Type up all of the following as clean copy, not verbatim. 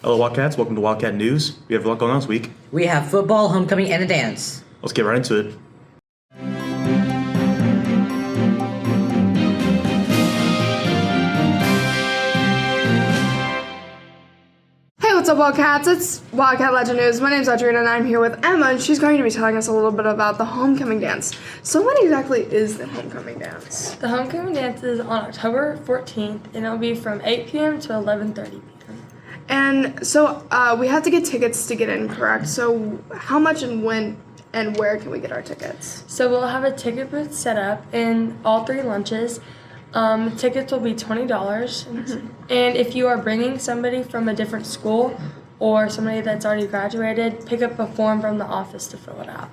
Hello, Wildcats. Welcome to Wildcat News. We have a lot going on this week. We have football, homecoming, and a dance. Let's get right into it. Hey, what's up, Wildcats? It's Wildcat Legend News. My name's Audrina, and I'm here with Emma, and she's going to be telling us a little bit about the homecoming dance. So what exactly is the homecoming dance? The homecoming dance is on October 14th, and it'll be from 8 p.m. to 11:30 p.m. And so we have to get tickets to get in, correct? So how much and when and where can we get our tickets? So we'll have a ticket booth set up in all three lunches. Tickets will be $20, and if you are bringing somebody from a different school or somebody that's already graduated, pick up a form from the office to fill it out.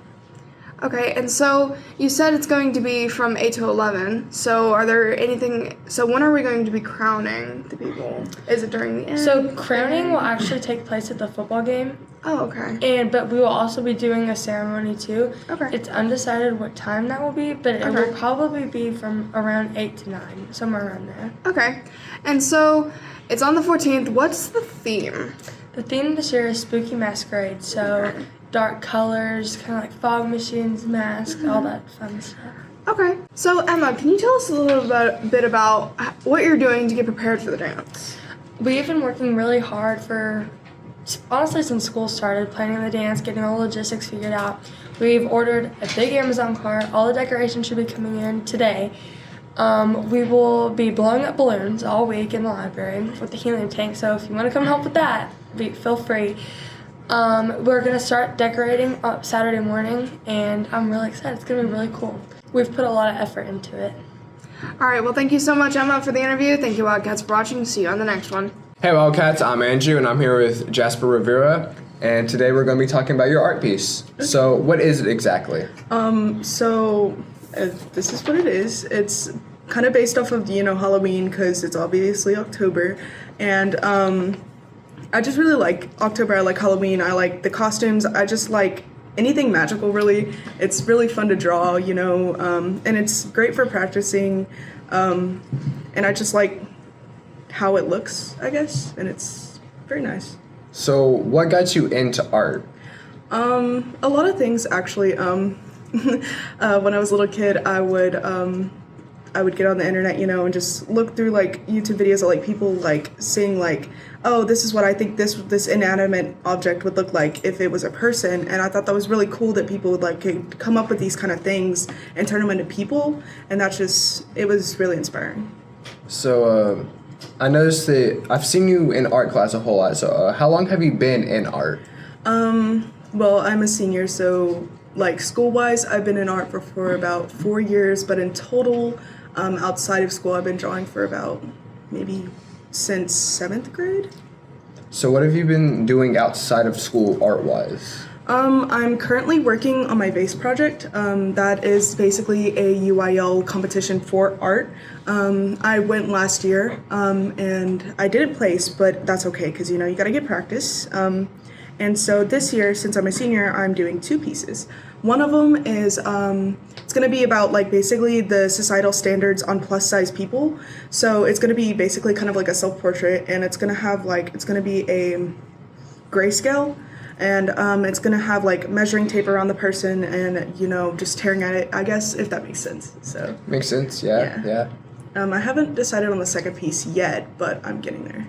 Okay, and so you said it's going to be from 8 to 11. So when are we going to be crowning the people? Is it during the end? So crowning will actually take place at the football game. Oh, okay. But we will also be doing a ceremony too. Okay. It's undecided what time that will be, but it will probably be from around 8 to 9, somewhere around there. Okay. And so it's on the 14th. What's the theme? The theme this year is Spooky Masquerade, so dark colors, kind of like fog machines, masks, all that fun stuff. Okay. So, Emma, can you tell us a little bit about what you're doing to get prepared for the dance? We've been working really hard honestly, since school started, planning the dance, getting all the logistics figured out. We've ordered a big Amazon cart. All the decorations should be coming in today. We will be blowing up balloons all week in the library with the helium tank, so if you want to come help with that, feel free. We're going to start decorating up Saturday morning, and I'm really excited. It's going to be really cool. We've put a lot of effort into it. All right. Well, thank you so much, Emma, for the interview. Thank you, Wildcats, for watching. See you on the next one. Hey Wildcats, I'm Andrew and I'm here with Jasper Rivera, and today we're going to be talking about your art piece. So what is it exactly? This is what it is. It's kind of based off of, Halloween, because it's obviously October, and I just really like October. I like Halloween. I like the costumes. I just like anything magical, really. It's really fun to draw, and it's great for practicing, and I just like how it looks, I guess, and it's very nice. So what got you into art? A lot of things, actually. When I was a little kid, I would get on the internet, and just look through like YouTube videos of like people like saying like, oh, this is what I think this inanimate object would look like if it was a person, and I thought that was really cool that people would like could come up with these kind of things and turn them into people, and it was really inspiring. So I noticed that I've seen you in art class a whole lot. So how long have you been in art? Well, I'm a senior, so like school-wise, I've been in art for about 4 years, but in total, outside of school, I've been drawing for about maybe since 7th grade. So what have you been doing outside of school art-wise? I'm currently working on my vase project. That is basically a UIL competition for art. I went last year, and I didn't place, but that's okay, because, you gotta get practice. And so this year, since I'm a senior, I'm doing 2 pieces. One of them is, it's gonna be about like basically the societal standards on plus size people. So it's gonna be basically kind of like a self-portrait, and it's gonna be a grayscale. And it's gonna have like measuring tape around the person, and just tearing at it, I guess, if that makes sense. So Makes sense, yeah. I haven't decided on the second piece yet, but I'm getting there.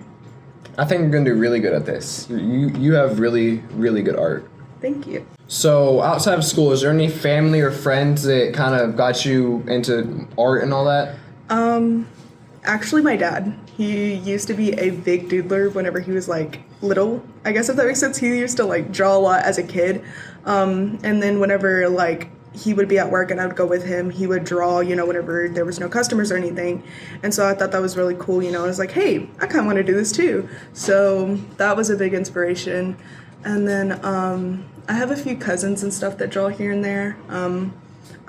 I think you're gonna do really good at this. You have really, really good art. Thank you. So outside of school, is there any family or friends that kind of got you into art and all that? Actually, my dad. He used to be a big doodler whenever he was like little. I guess if that makes sense. He used to like draw a lot as a kid. And then whenever like he would be at work and I would go with him, he would draw, whenever there was no customers or anything. And so I thought that was really cool, I was like, hey, I kind of want to do this too. So that was a big inspiration. And then I have a few cousins and stuff that draw here and there.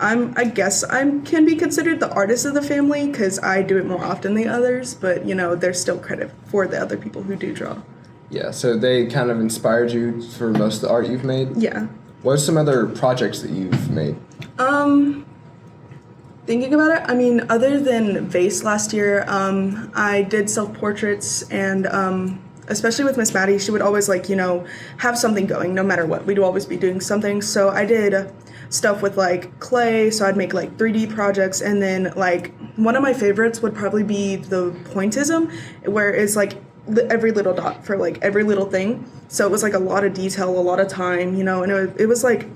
I guess I can be considered the artist of the family because I do it more often than others, but there's still credit for the other people who do draw. Yeah, so they kind of inspired you for most of the art you've made? Yeah. What are some other projects that you've made? Thinking about it, I mean, other than vase last year, I did self-portraits and especially with Miss Maddie, she would always like, have something going no matter what. We'd always be doing something. So I did stuff with like clay, so I'd make like 3D projects, and then like one of my favorites would probably be the pointism, where it's like every little dot for like every little thing. So it was like a lot of detail, a lot of time, and it was like,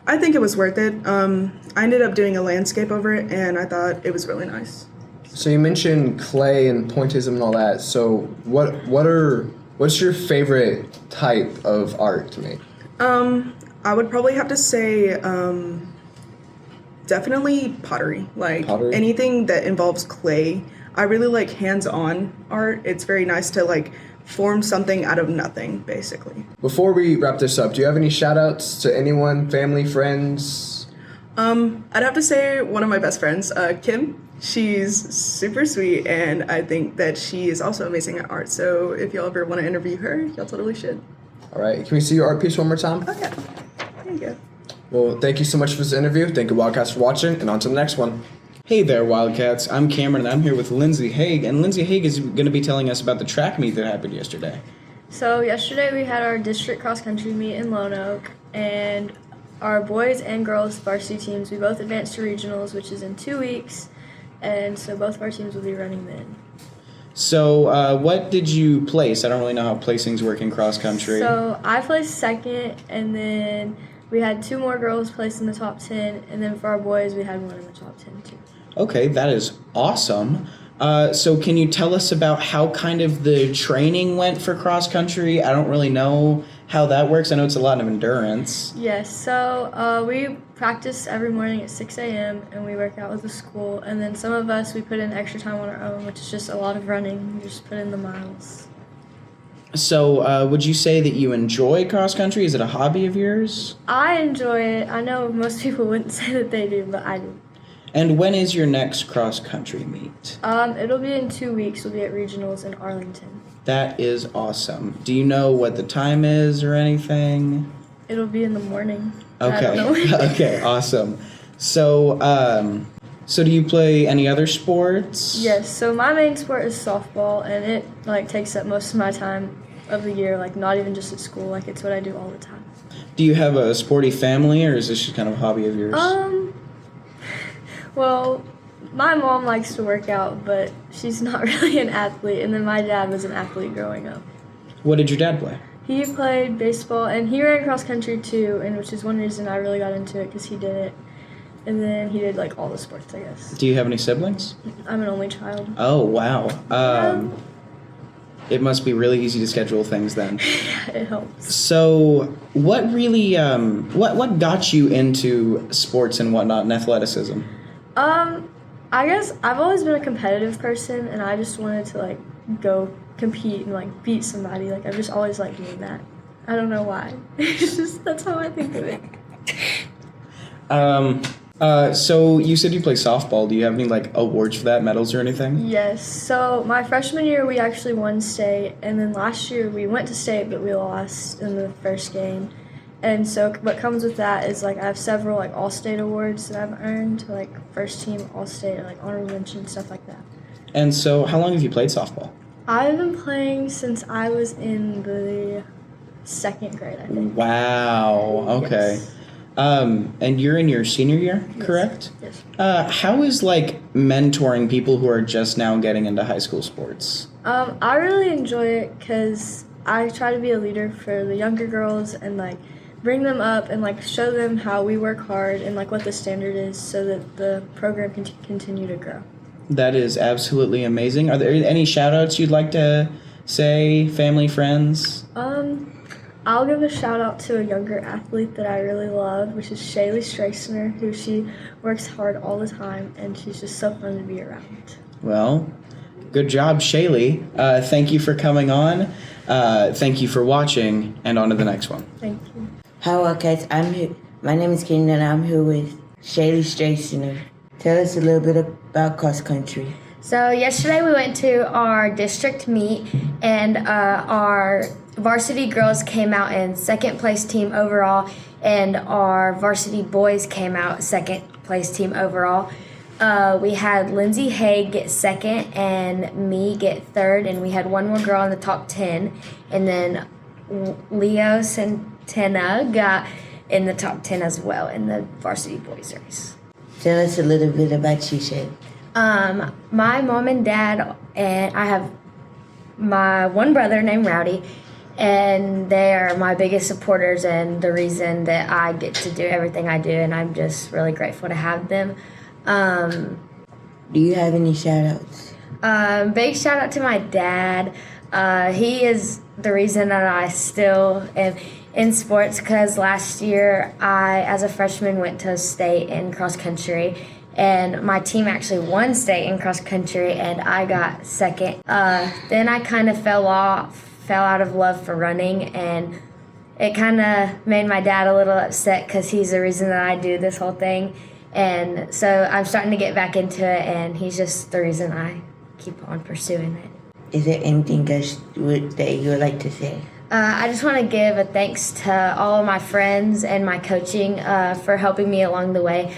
I think it was worth it. I ended up doing a landscape over it, and I thought it was really nice. So you mentioned clay and pointism and all that. So what's your favorite type of art to make? I would probably have to say definitely pottery. Like Pottery? anything that involves clay. I really like hands-on art. It's very nice to like form something out of nothing, basically. Before we wrap this up, do you have any shout outs to anyone, family, friends? I'd have to say one of my best friends, Kim. She's super sweet, and I think that she is also amazing at art. So if y'all ever want to interview her, y'all totally should. All right, can we see your art piece one more time? Oh yeah, there you go. Well, thank you so much for this interview. Thank you, Wildcats, for watching, and on to the next one. Hey there, Wildcats. I'm Cameron, and I'm here with Lindsay Haig. And Lindsay Haig is going to be telling us about the track meet that happened yesterday. So yesterday we had our district cross-country meet in Lone Oak, and our boys and girls varsity teams, we both advanced to regionals, which is in 2 weeks, and so both of our teams will be running then. So what did you place? I don't really know how placings work in cross country. So I placed second, and then we had 2 more girls place in the top 10, and then for our boys we had 1 in the top 10 too. Okay, that is awesome. So can you tell us about how kind of the training went for cross country? I don't really know how that works. I know it's a lot of endurance. Yes, so we practice every morning at 6 a.m. and we work out with the school, and then some of us, we put in extra time on our own, which is just a lot of running. We just put in the miles. So would you say that you enjoy cross country? Is it a hobby of yours? I enjoy it. I know most people wouldn't say that they do, but I do. And when is your next cross country meet? It'll be in 2 weeks. We'll be at regionals in Arlington. That is awesome. Do you know what the time is or anything? It'll be in the morning. I don't know. Okay. Okay, awesome. So, so do you play any other sports? Yes, so my main sport is softball, and it takes up most of my time of the year, not even just at school, it's what I do all the time. Do you have a sporty family, or is this just kind of a hobby of yours? Well, my mom likes to work out, but she's not really an athlete, and then my dad was an athlete growing up. What did your dad play? He played baseball, and he ran cross country too, and which is one reason I really got into it, because he did it. And then he did all the sports, I guess. Do you have any siblings? I'm an only child. Oh, wow. It must be really easy to schedule things then. Yeah, it helps. So what really, what got you into sports and whatnot and athleticism? I guess I've always been a competitive person, and I just wanted to go compete and beat somebody. I've just always liked doing that. I don't know why. It's just, that's how I think of it. So you said you play softball. Do you have any awards for that, medals or anything? Yes. So my freshman year we actually won state, and then last year we went to state but we lost in the first game. And so what comes with that is I have several all-state awards that I've earned, first team all-state or honorable mention, stuff like that. And so how long have you played softball? I've been playing since I was in the 2nd grade, I think. Wow. Okay. Yes. And you're in your senior year, correct? Yes. How is mentoring people who are just now getting into high school sports? I really enjoy it because I try to be a leader for the younger girls and bring them up and show them how we work hard and what the standard is so that the program can continue to grow. That is absolutely amazing. Are there any shout outs you'd like to say, family, friends? I'll give a shout out to a younger athlete that I really love, which is Shaylee Strasner, who she works hard all the time, and she's just so fun to be around. Well, good job, Shaylee. Thank you for coming on. Thank you for watching, and on to the next one. Thank you. Hi, Wildcats. I'm here. My name is Kenan, and I'm here with Shaylee Strasner. Tell us a little bit about cross country. So yesterday we went to our district meet, and our varsity girls came out in 2nd place team overall, and our varsity boys came out 2nd place team overall. We had Lindsay Hay get second and me get third, and we had one more girl in the top 10, and then Leo Centena got in the top 10 as well in the varsity boys race. Tell us a little bit about you, Shay. My mom and dad, and I have my one brother named Rowdy, and they are my biggest supporters and the reason that I get to do everything I do, and I'm just really grateful to have them. Do you have any shout outs? Big shout out to my dad. He is the reason that I still am in sports, because last year I, as a freshman, went to state in cross country, and my team actually won state in cross country, and I got second. Then I kind of fell out of love for running, and it kind of made my dad a little upset because he's the reason that I do this whole thing. And so I'm starting to get back into it, and he's just the reason I keep on pursuing it. Is there anything else that you would like to say? I just want to give a thanks to all of my friends and my coaching for helping me along the way.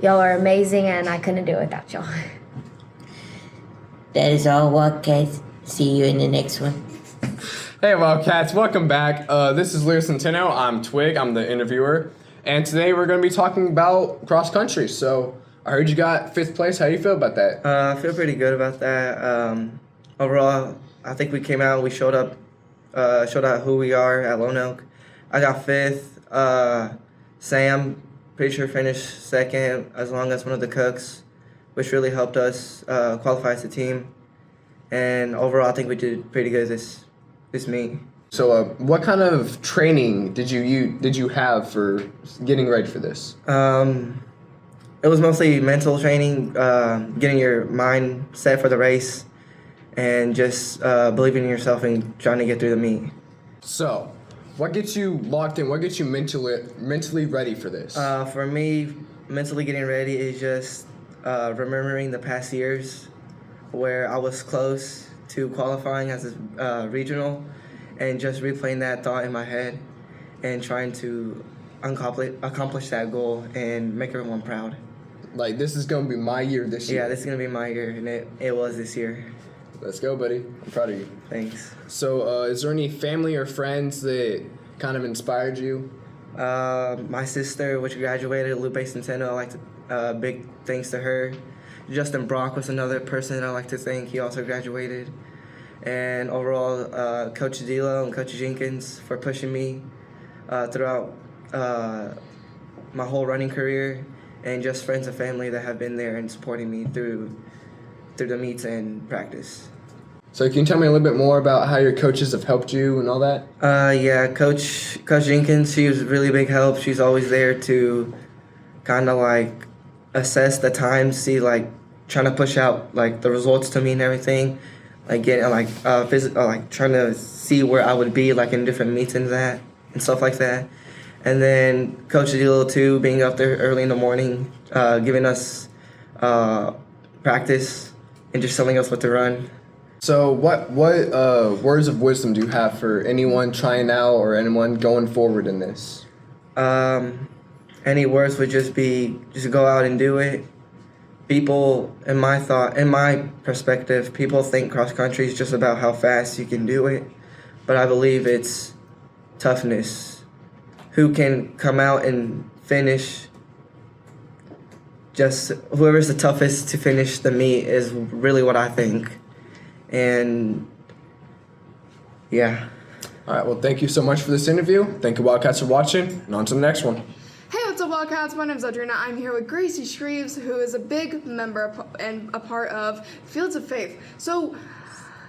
Y'all are amazing, and I couldn't do it without y'all. That is all, Wildcats. See you in the next one. Hey Wildcats, welcome back. This is Leo Centeno. I'm Twig, I'm the interviewer. And today we're going to be talking about cross country. So I heard you got 5th place. How do you feel about that? I feel pretty good about that. Overall, I think we came out and we showed out who we are at Lone Oak. I got 5th. Sam, pretty sure finished 2nd as long as one of the cooks, which really helped us qualify as a team. And overall, I think we did pretty good this meet. So what kind of training did you have for getting ready for this? It was mostly mental training, getting your mind set for the race, and just believing in yourself and trying to get through the meet. So, what gets you locked in? What gets you mentally ready for this? For me, mentally getting ready is just remembering the past years where I was close to qualifying as a regional, and just replaying that thought in my head and trying to accomplish that goal and make everyone proud. Like, this is going to be my year this year. Yeah, this is going to be my year, and it was this year. Let's go, buddy. I'm proud of you. Thanks. So, is there any family or friends that kind of inspired you? My sister, which graduated, Lupe Centeno, I like to, big thanks to her. Justin Brock was another person I like to thank. He also graduated. And overall, Coach Dilo and Coach Jenkins for pushing me throughout my whole running career, and just friends and family that have been there and supporting me through the meets and practice. So can you tell me a little bit more about how your coaches have helped you and all that? Yeah, Coach Jenkins, she was a really big help. She's always there to kind of like assess the time, see like trying to push out like the results to me and everything. Like getting like trying to see where I would be like in different meets and that and stuff like that. And then Coach Dilo too, being up there early in the morning, giving us practice and just telling us what to run. So what words of wisdom do you have for anyone trying out or anyone going forward in this? Any words would just be just go out and do it. People, in my perspective, people think cross country is just about how fast you can do it, but I believe it's toughness. Who can come out and finish? Just whoever's the toughest to finish the meet is really what I think, and yeah. All right. Well, thank you so much for this interview. Thank you, Wildcats, for watching, and on to the next one. Hey, what's up, Wildcats? My name is Audrina. I'm here with Gracie Shreves, who is a big member and a part of Fields of Faith. So,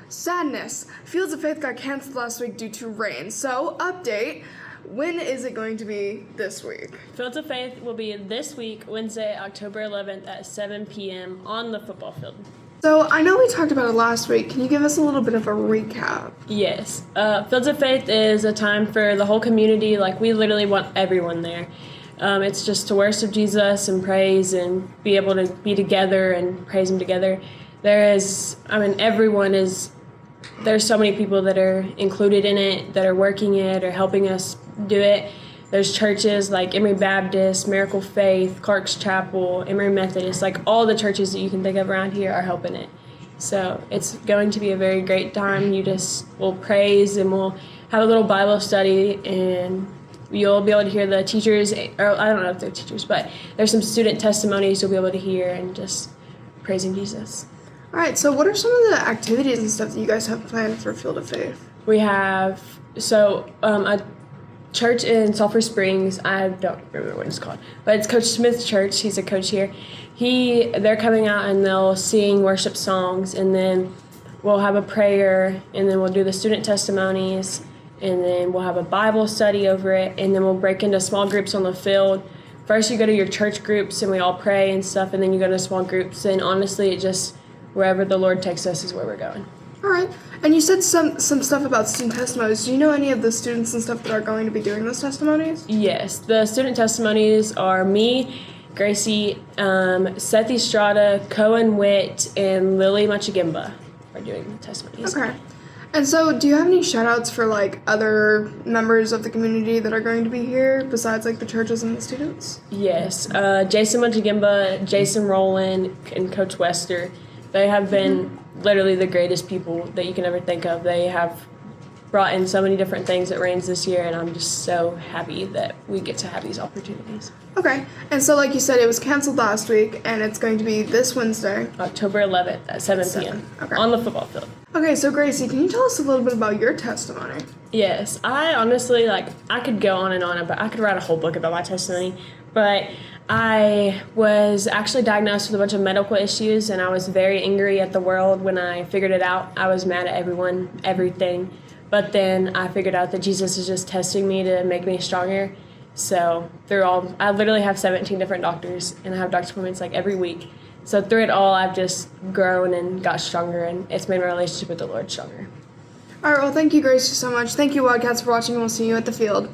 sadness. Fields of Faith got canceled last week due to rain. So, update. When is it going to be this week? Fields of Faith will be this week, Wednesday, October 11th at 7 p.m. on the football field. So, I know we talked about it last week. Can you give us a little bit of a recap? Yes. Fields of Faith is a time for the whole community. Like, we literally want everyone there. It's just to worship Jesus and praise and be able to be together and praise Him together. There's so many people that are included in it, that are working it or helping us do it. There's churches like Emory Baptist, Miracle Faith, Clark's Chapel, Emory Methodist, like all the churches that you can think of around here are helping it. So it's going to be a very great time. You just will praise and we'll have a little Bible study and you'll be able to hear the teachers, or I don't know if they're teachers, but there's some student testimonies you'll be able to hear and just praising Jesus. All right, so what are some of the activities and stuff that you guys have planned for Field of Faith? We have, a church in Sulphur Springs, I don't remember what it's called, but it's Coach Smith's church. He's a coach here. They're coming out and they'll sing worship songs, and then we'll have a prayer, and then we'll do the student testimonies, and then we'll have a Bible study over it, and then we'll break into small groups on the field. First you go to your church groups and we all pray and stuff, and then you go to small groups, and honestly it just, wherever the Lord takes us is where we're going. All right, and you said some stuff about student testimonies. Do you know any of the students and stuff that are going to be doing those testimonies? Yes, the student testimonies are me, Gracie, Seth Estrada, Cohen Witt, and Lily Machagimba are doing the testimonies. Okay. And so do you have any shout-outs for, like, other members of the community that are going to be here besides, like, the churches and the students? Yes, Jason Machagimba, Jason Rowland, and Coach Wester. They have been literally the greatest people that you can ever think of. They have brought in so many different things at Reigns this year, and I'm just so happy that we get to have these opportunities. Okay, and so like you said, it was canceled last week, and it's going to be this Wednesday. October 11th at 7 p.m. Okay. On the football field. Okay, so Gracie, can you tell us a little bit about your testimony? Yes, I honestly, I could go on and on, but I could write a whole book about my testimony, but I was actually diagnosed with a bunch of medical issues, and I was very angry at the world when I figured it out. I was mad at everyone, everything, but then I figured out that Jesus is just testing me to make me stronger. So I literally have 17 different doctors, and I have doctor appointments every week. So through it all, I've just grown and got stronger, and it's made my relationship with the Lord stronger. All right, well, thank you, Gracie, so much. Thank you, Wildcats, for watching, and we'll see you at the field.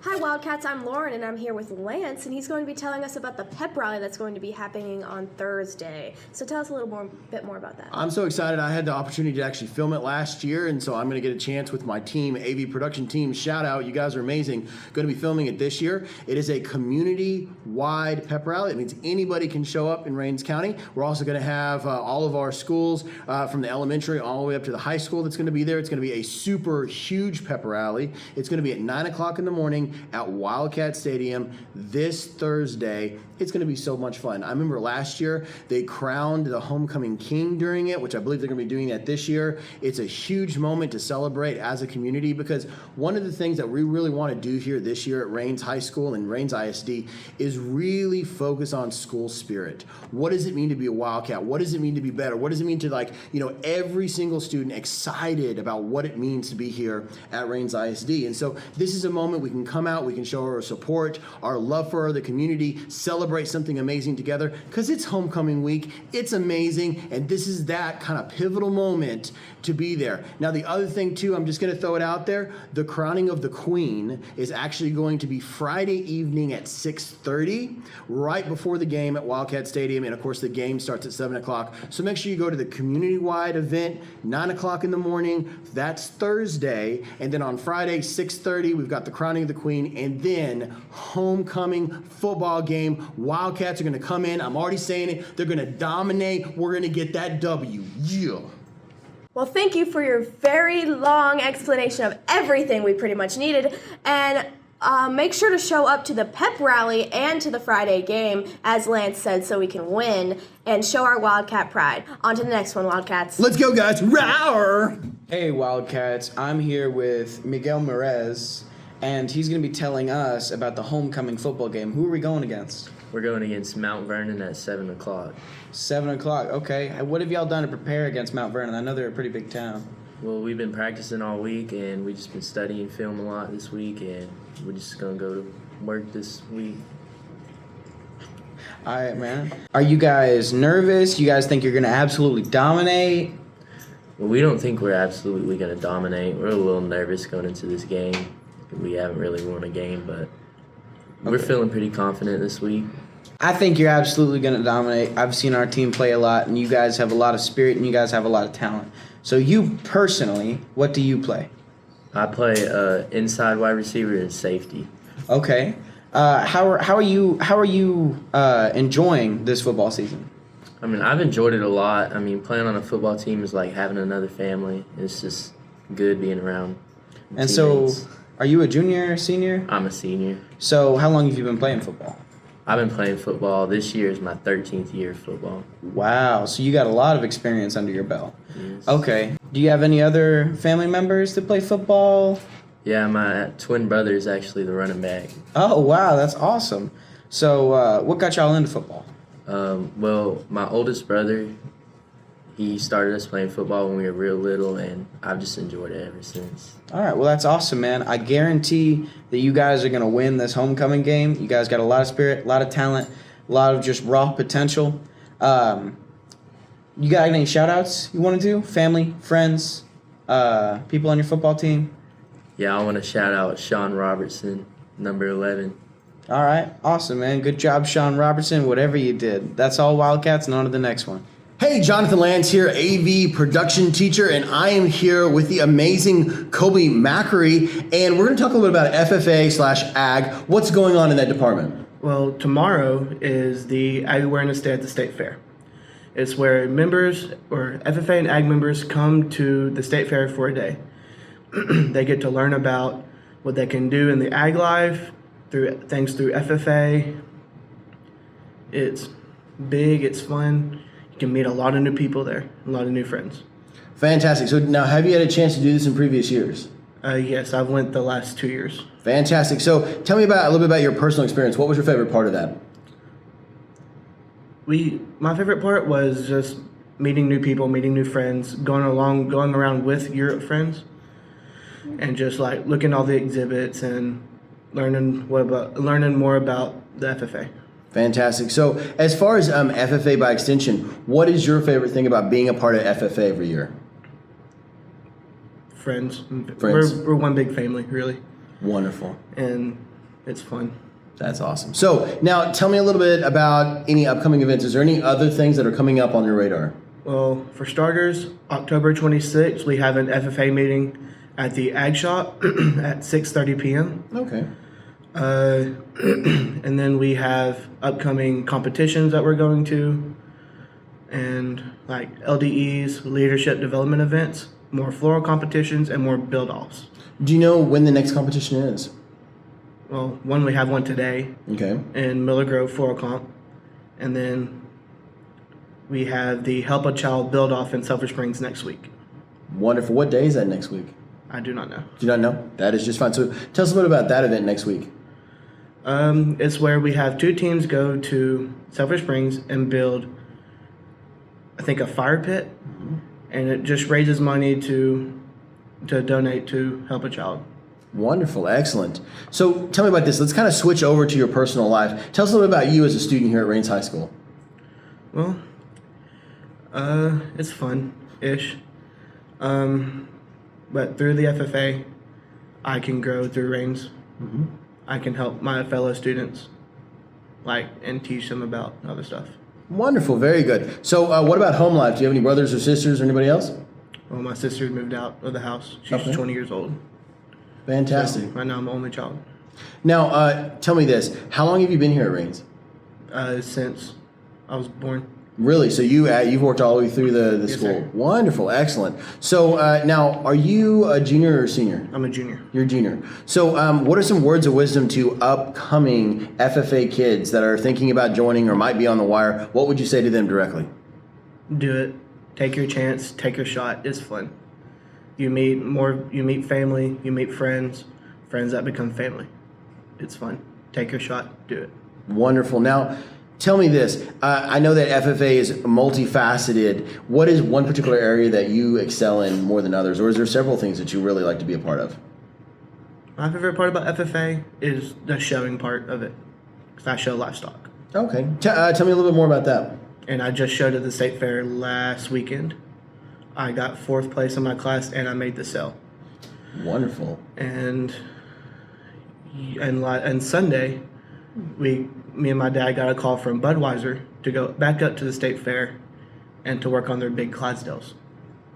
Hi Wildcats, I'm Lauren and I'm here with Lance, and he's going to be telling us about the pep rally that's going to be happening on Thursday. So tell us a bit more about that. I'm so excited. I had the opportunity to actually film it last year, and so I'm going to get a chance with my team, AV production team. Shout out, you guys are amazing. Going to be filming it this year. It is a community-wide pep rally. It means anybody can show up in Rains County. We're also going to have all of our schools from the elementary all the way up to the high school that's going to be there. It's going to be a super huge pep rally. It's going to be at 9 o'clock in the morning at Wildcat Stadium this Thursday. It's going to be so much fun. I remember last year they crowned the homecoming king during it, which I believe they're going to be doing that this year. It's a huge moment to celebrate as a community, because one of the things that we really want to do here this year at Rains High School and Rains ISD is really focus on school spirit. What does it mean to be a Wildcat? What does it mean to be better? What does it mean to every single student excited about what it means to be here at Rains ISD? And so this is a moment we can come out, we can show our support, our love for the community, celebrate something amazing together, because it's homecoming week, it's amazing, and this is that kind of pivotal moment to be there. Now the other thing too, I'm just going to throw it out there, the crowning of the queen is actually going to be Friday evening at 6:30, right before the game at Wildcat Stadium, and of course the game starts at 7 o'clock. So make sure you go to the community-wide event, 9 o'clock in the morning, that's Thursday, and then on Friday, 6:30, we've got the crowning of the queen, and then homecoming football game. Wildcats are going to come in. I'm already saying it. They're going to dominate. We're going to get that W. Yeah. Well, thank you for your very long explanation of everything we pretty much needed. And make sure to show up to the pep rally and to the Friday game, as Lance said, so we can win and show our Wildcat pride. On to the next one, Wildcats. Let's go, guys. Roar! Hey, Wildcats. I'm here with Miguel Merez, and he's going to be telling us about the homecoming football game. Who are we going against? We're going against Mount Vernon at 7 o'clock. 7 o'clock, okay. What have y'all done to prepare against Mount Vernon? I know they're a pretty big town. Well, we've been practicing all week, and we've just been studying film a lot this week, and we're just going to go to work this week. All right, man. Are you guys nervous? You guys think you're going to absolutely dominate? Well, we don't think we're absolutely going to dominate. We're a little nervous going into this game. We haven't really won a game, but we're feeling pretty confident this week. I think you're absolutely going to dominate. I've seen our team play a lot, and you guys have a lot of spirit, and you guys have a lot of talent. So you personally, what do you play? I play inside wide receiver and safety. Okay. How are you enjoying this football season? I mean, I've enjoyed it a lot. I mean, playing on a football team is like having another family. It's just good being around. And teammates. so, are you a junior, senior? I'm a senior. So, how long have you been playing football? I've been playing football. This year is my 13th year of football. Wow. So, you got a lot of experience under your belt. Yes. Okay. Do you have any other family members that play football? Yeah, my twin brother is actually the running back. Oh, wow. That's awesome. So, what got y'all into football? Well, my oldest brother, he started us playing football when we were real little, and I've just enjoyed it ever since. All right, well, that's awesome, man. I guarantee that you guys are going to win this homecoming game. You guys got a lot of spirit, a lot of talent, a lot of just raw potential. You got any shout-outs you want to do? Family, friends, people on your football team? Yeah, I want to shout out Sean Robertson, number 11. All right, awesome, man. Good job, Sean Robertson, whatever you did. That's all Wildcats, and on to the next one. Hey, Jonathan Lance here, AV production teacher, and I am here with the amazing Kobe Macri, and we're going to talk a little bit about FFA/Ag. What's going on in that department? Well, tomorrow is the Ag Awareness Day at the State Fair. It's where members, or FFA and Ag members, come to the State Fair for a day. They get to learn about what they can do in the ag life, through FFA. It's big, it's fun. You can meet a lot of new people there, a lot of new friends. Fantastic. So now, have you had a chance to do this in previous years? Yes, I've went the last 2 years. Fantastic. So tell me a little bit about your personal experience. What was your favorite part of that? My favorite part was just meeting new people, meeting new friends, going around with your friends, and just like looking at all the exhibits and learning more about the FFA. Fantastic. So as far as FFA by extension, what is your favorite thing about being a part of FFA every year? Friends. Friends. We're one big family, really. Wonderful. And it's fun. That's awesome. So now tell me a little bit about any upcoming events. Is there any other things that are coming up on your radar? Well, for starters, October 26th, we have an FFA meeting at the Ag Shop at 6:30 p.m. Okay. And then we have upcoming competitions that we're going to, and like LDEs, leadership development events, more floral competitions, and more build-offs. Do you know when the next competition is? Well, we have one today. Okay. In Miller Grove Floral Comp, and then we have the Help a Child build-off in Sulphur Springs next week. Wonderful. What day is that next week? I do not know. Do you not know? That is just fine. So tell us a bit about that event next week. It's where we have two teams go to Sulphur Springs and build, I think, a fire pit, and it just raises money to donate to Help a Child. Wonderful. Excellent. So tell me about this. Let's kind of switch over to your personal life. Tell us a little bit about you as a student here at Rains High School. Well, it's fun-ish. But through the FFA, I can grow through Rains. Mm-hmm. I can help my fellow students, and teach them about other stuff. Wonderful. Very good. So what about home life? Do you have any brothers or sisters or anybody else? Well, my sister moved out of the house. She's Okay. 20 years old. Fantastic. So right now I'm the only child. Now, tell me this. How long have you been here at Rains? Since I was born. Really? So you've worked all the way through the Yes, school. sir. Wonderful. Excellent. So now, are you a junior or senior? I'm a junior. You're a junior. So what are some words of wisdom to upcoming FFA kids that are thinking about joining or might be on the wire? What would you say to them directly? Do it. Take your chance. Take your shot. It's fun. You meet family. You meet friends that become family. It's fun. Take your shot. Do it. Wonderful. Now, tell me this. I know that FFA is multifaceted. What is one particular area that you excel in more than others, or is there several things that you really like to be a part of? My favorite part about FFA is the showing part of it, because I show livestock. Okay. Tell me a little bit more about that. And I just showed at the state fair last weekend. I got 4th place in my class, and I made the sale. Wonderful. And Sunday, me and my dad got a call from Budweiser to go back up to the state fair and to work on their big Clydesdales.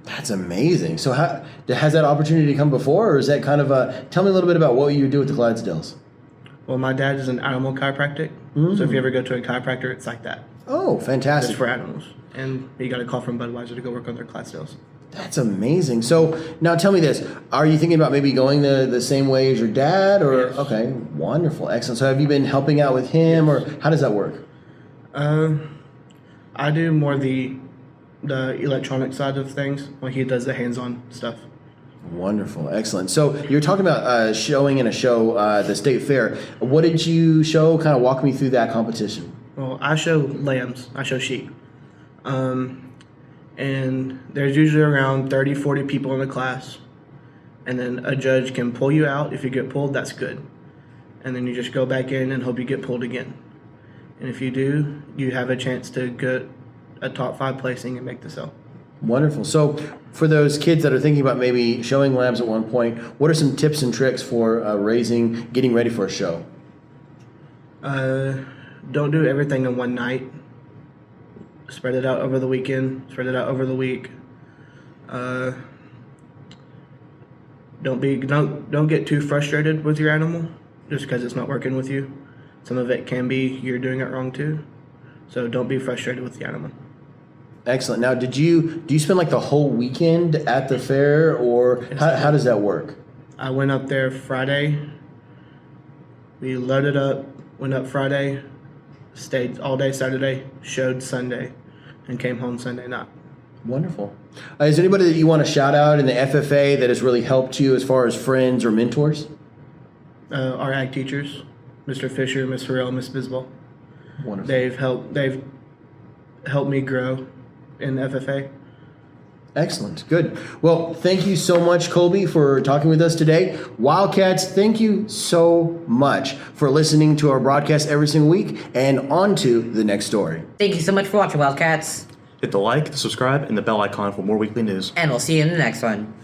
That's amazing. So has that opportunity come before, or is that kind of tell me a little bit about what you do with the Clydesdales? Well, my dad is an animal chiropractic, so if you ever go to a chiropractor, it's like that. Oh, fantastic. Just for animals. And he got a call from Budweiser to go work on their Clydesdales. That's amazing. So now tell me this: are you thinking about maybe going the same way as your dad, or Yes. okay, wonderful, excellent. So have you been helping out with him, or how does that work? I do more the electronic side of things, when he does the hands-on stuff. Wonderful, excellent. So you're talking about showing in a show, the state fair. What did you show? Kind of walk me through that competition. Well, I show lambs. I show sheep. And there's usually around 30, 40 people in the class. And then a judge can pull you out. If you get pulled, that's good. And then you just go back in and hope you get pulled again. And if you do, you have a chance to get a top 5 placing and make the sale. Wonderful. So for those kids that are thinking about maybe showing lambs at one point, what are some tips and tricks for getting ready for a show? Don't do everything in one night. Spread it out over the weekend. Spread it out over the week. Don't get too frustrated with your animal just because it's not working with you. Some of it can be you're doing it wrong too. So don't be frustrated with the animal. Excellent. Now, do you spend like the whole weekend at the fair, or how does that work? I went up there Friday. We loaded up, went up Friday, stayed all day Saturday, showed Sunday, and came home Sunday night. Wonderful. Is there anybody that you want to shout out in the FFA that has really helped you as far as friends or mentors? Our ag teachers, Mr. Fisher, Miss Farrell, Miss Bisbal. Wonderful. They've helped me grow in FFA. Excellent. Good. Well, thank you so much, Colby, for talking with us today. Wildcats, thank you so much for listening to our broadcast every single week, and on to the next story. Thank you so much for watching, Wildcats. Hit the like, the subscribe, and the bell icon for more weekly news. And we'll see you in the next one.